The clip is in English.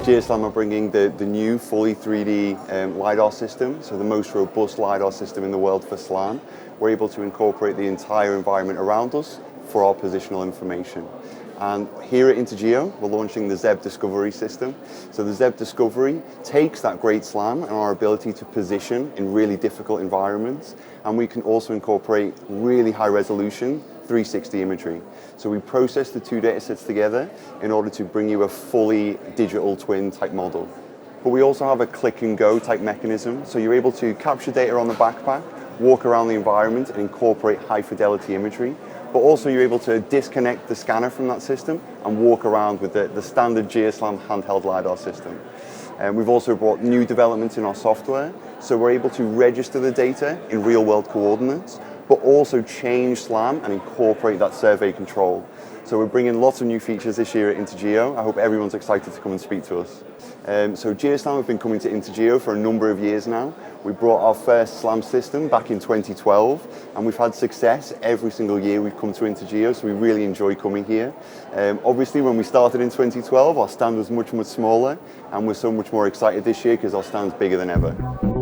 GeoSLAM are bringing the new fully 3D LiDAR system, so the most robust LiDAR system in the world for SLAM. We're able to incorporate the entire environment around us for our positional information. And here at INTERGEO, we're launching the ZEB Discovery system. So the ZEB Discovery takes that great SLAM and our ability to position in really difficult environments, and we can also incorporate really high resolution 360 imagery. So we process the two data sets together in order to bring you a fully digital twin type model. But we also have a click and go type mechanism, so you're able to capture data on the backpack, walk around the environment and incorporate high fidelity imagery, but also you're able to disconnect the scanner from that system and walk around with the standard GeoSLAM handheld LiDAR system. We've also brought new developments in our software, so we're able to register the data in real world coordinates, but also change SLAM and incorporate that survey control. So we're bringing lots of new features this year at INTERGEO. I hope everyone's excited to come and speak to us. So GeoSLAM have been coming to INTERGEO for a number of years now. We brought our first SLAM system back in 2012, and we've had success every single year we've come to INTERGEO, so we really enjoy coming here. Obviously, when we started in 2012, our stand was much, much smaller, and we're so much more excited this year because our stand's bigger than ever.